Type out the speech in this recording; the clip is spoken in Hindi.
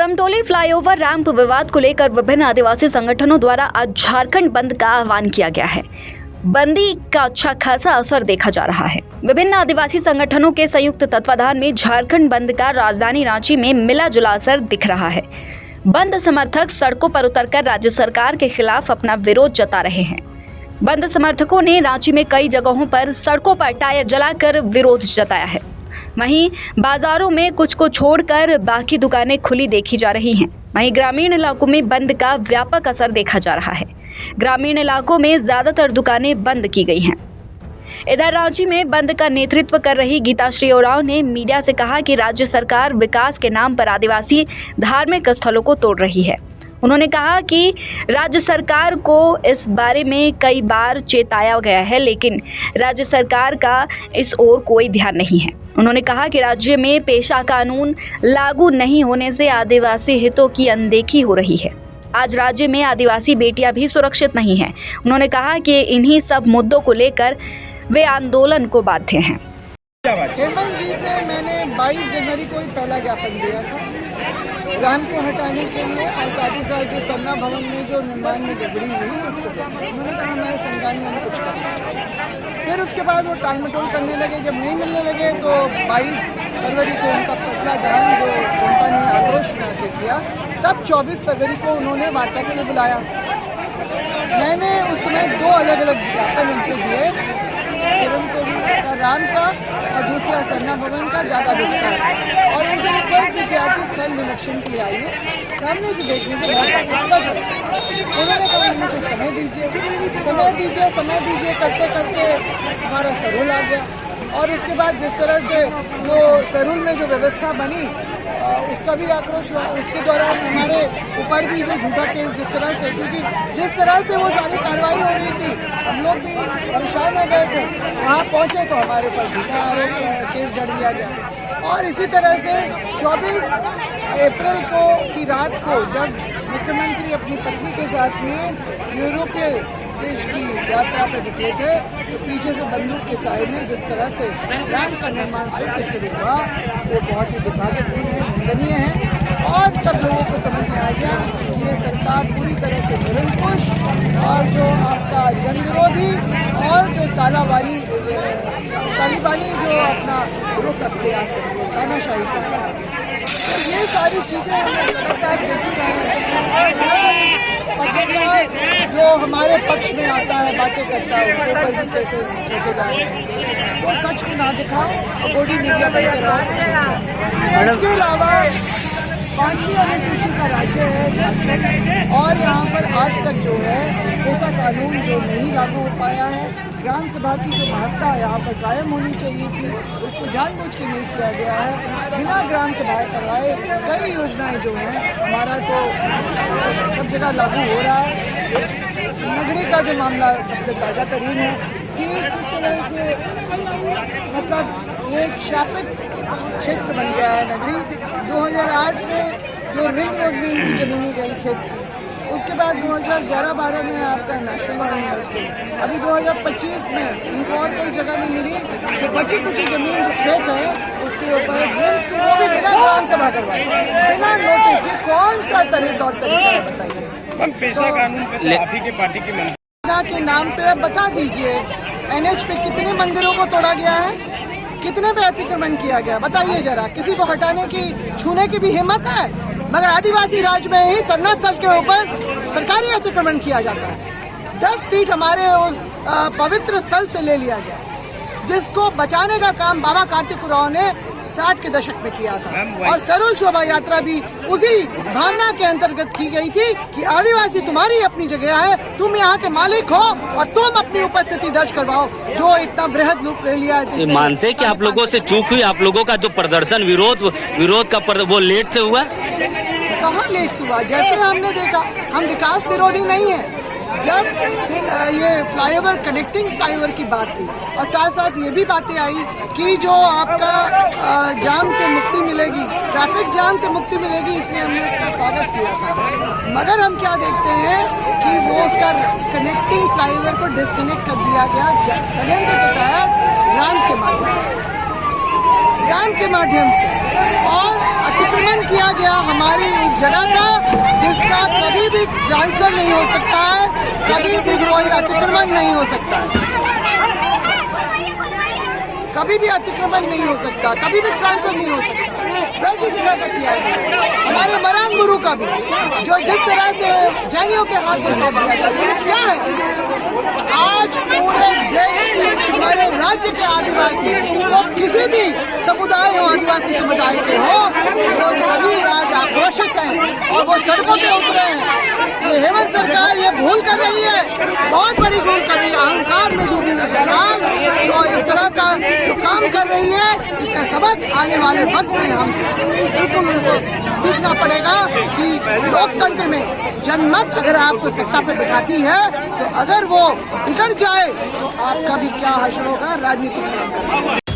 कमटोली फ्लाईओवर रैंप विवाद को लेकर विभिन्न आदिवासी संगठनों द्वारा आज झारखंड बंद का आह्वान किया गया है। बंदी का अच्छा खासा असर देखा जा रहा है। विभिन्न आदिवासी संगठनों के संयुक्त तत्वाधान में झारखंड बंद का राजधानी रांची में मिला जुला असर दिख रहा है। बंद समर्थक सड़कों पर उतरकर राज्य सरकार के खिलाफ अपना विरोध जता रहे हैं। बंद समर्थकों ने रांची में कई जगहों पर सड़कों पर टायर जलाकर विरोध जताया है। वहीं बाजारों में कुछ को छोड़कर बाकी दुकानें खुली देखी जा रही हैं। वहीं ग्रामीण इलाकों में बंद का व्यापक असर देखा जा रहा है। ग्रामीण इलाकों में ज्यादातर दुकानें बंद की गई हैं। इधर रांची में बंद का नेतृत्व कर रही गीताश्री ओरांव ने मीडिया से कहा कि राज्य सरकार विकास के नाम पर आदिवासी धार्मिक स्थलों को तोड़ रही है। उन्होंने कहा कि राज्य सरकार को इस बारे में कई बार चेताया गया है, लेकिन राज्य सरकार का इस ओर कोई ध्यान नहीं है। उन्होंने कहा कि राज्य में पेशा कानून लागू नहीं होने से आदिवासी हितों की अनदेखी हो रही है। आज राज्य में आदिवासी बेटियां भी सुरक्षित नहीं हैं। उन्होंने कहा कि इन्हीं सब मुद्दों को लेकर वे आंदोलन को बाध्य हैं। हेमंत जी से मैंने 22 जनवरी को ही पहला ज्ञापन दिया था रैंप को हटाने के लिए और साथ ही साथ जो सरना भवन में जो निर्माण में गड़बड़ी हुई उसको उन्होंने कहा हमारे संज्ञान में कुछ करना। फिर उसके बाद वो टाल मटोल करने लगे। जब नहीं मिलने लगे तो 22 फरवरी को उनका पहला ध्यान जो जनता ने आक्रोश में आके किया, तब 24 फरवरी को उन्होंने वार्ता के लिए बुलाया। मैंने उस समय 2 अलग अलग ज्ञापन उनको दिए, राम का और दूसरा सरना भवन का ज़्यादा विस्तार, और उनसे रिक्वेस्ट भी किया कि स्थल निरीक्षण के लिए आइए, सामने से देखने से उन्होंने कहा हमें कुछ समय दीजिए करते करते हमारा सरूल आ गया। और उसके बाद जिस तरह से वो सरूल में जो व्यवस्था बनी उसका भी आक्रोश हुआ। उसके दौरान हमारे ऊपर भी जो झूठा केस जिस तरह से, क्योंकि जिस तरह से वो सारी कार्रवाई हो रही थी हम लोग भी परेशान हो गए थे। वहाँ पहुँचे तो हमारे ऊपर झूठा आरोप केस जड़ दिया गया। और इसी तरह से 24 अप्रैल को की रात को जब मुख्यमंत्री अपनी पत्नी के साथ में यूरोपीय देश की यात्रा पर निकले थे तो पीछे से बंदूक के साइड में जिस तरह से रैंप का निर्माण फिर से शुरू हुआ वो बहुत ही दुर्भाग्यपूर्ण है, निंदनीय है। और तब लोगों को समझ में आ गया कि ये सरकार पूरी तरह से निरंकुश और जो आपका जन विरोधी और जो तालिबानी जो अपना रुख अख्तियार कर रही है, तानाशाही कर रहा है। तो ये सारी चीज़ें हम लगातार देखी रहे हैं। जो हमारे पक्ष में आता है, बातें करता है, उसके ऊपर भी कैसे लेके जा रहे हैं, वो सच को ना दिखाओ और बॉडी मीडिया बनते रहो। इसके अलावा 5वीं अनुसूची का राज्य है झारखंड, और यहाँ पर आज तक जो है ऐसा कानून जो नहीं लागू हो पाया है। ग्राम सभा की जो महत्ता यहाँ पर कायम होनी चाहिए थी उसको जानबूझ के नहीं किया गया है। बिना ग्राम सभाएं करवाए कई योजनाएं जो हैं हमारा तो सब जगह लागू हो रहा है। नगरी का जो मामला सबसे ताज़ा तरीन है कि किस तरह से मतलब एक शापित क्षेत्र बन गया है नगरी। 2008 में जो रिंग रोड में इनकी जमीनी गई क्षेत्र की, उसके बाद 2011-12 में आपका नेशनल यूनिवर्सिटी, अभी 2025 में उनको और कोई जगह नहीं मिली। जो बची कुछ जमीन जो खेत है उसके ऊपर वो भी बिना ग्राम सभा करवाए, बिना नोटिस। ये कौन सा तौर तरीका है बताइए? पेशा कानून के पार्टी के मंदिर के नाम पे बता दीजिए NH पे कितने मंदिरों को तोड़ा गया है, कितने पे अतिक्रमण किया गया, बताइए जरा। किसी को हटाने की छूने की भी हिम्मत है? मगर आदिवासी राज में ही सरना स्थल के ऊपर सरकारी अतिक्रमण किया जाता है। 10 फीट हमारे उस पवित्र स्थल से ले लिया गया, जिसको बचाने का काम बाबा कार्तिक उरांव ने 60 के दशक में किया था। और सरूल शोभा यात्रा भी उसी भावना के अंतर्गत की गई थी कि आदिवासी तुम्हारी अपनी जगह है, तुम यहाँ के मालिक हो और तुम अपनी उपस्थिति दर्ज करवाओ। जो इतना वृहद रूप ले लिया है। मानते कि आप लोगों से चूक हुई? आप लोगों का जो प्रदर्शन विरोध का वो लेट से हुआ? कहाँ लेट से हुआ? जैसे हमने देखा, हम विकास विरोधी नहीं है। जब ये फ्लाईओवर कनेक्टिंग फ्लाईओवर की बात थी और साथ साथ ये भी बातें आई कि जो आपका जाम से मुक्ति मिलेगी, ट्रैफिक जाम से मुक्ति मिलेगी, इसलिए हमने उसका स्वागत किया था। मगर हम क्या देखते हैं कि वो उसका कनेक्टिंग फ्लाईओवर को डिस्कनेक्ट कर दिया गया षड्यंत्र के तहत रैंप के माध्यम से। डैम के माध्यम से, और अतिक्रमण किया गया हमारी उस जगह का जिसका कभी भी ट्रांसफर नहीं हो सकता है, कभी भी कोई अतिक्रमण नहीं हो सकता है, कभी भी अतिक्रमण नहीं हो सकता, कभी भी ट्रांसफर नहीं हो सकता। वैसी जगह का किया गया हमारे मरांग गुरु का भी, जो जिस तरह से जैनियों के हाथ में सौंप दिया गया। ये क्या है? आज पूरे देश के, हमारे राज्य के आदिवासी, वो किसी भी समुदाय हो, आदिवासी समुदाय के हो, वो सभी आज आक्रोशित हैं और वो सड़कों पे उतरे हैं। ये हेमंत सरकार ये भूल कर रही है, बहुत बड़ी भूल कर रही है, अहंकार में डूबी हुई सरकार, और इस तरह का जो काम कर रही है, इसका सबक आने वाले वक्त में हम बिल्कुल उनको सीखना पड़ेगा कि लोकतंत्र में जनमत अगर आपको सत्ता पे बिठाती है, तो अगर वो बिगड़ जाए तो आपका भी क्या हासिल होगा, राजनीति खराब।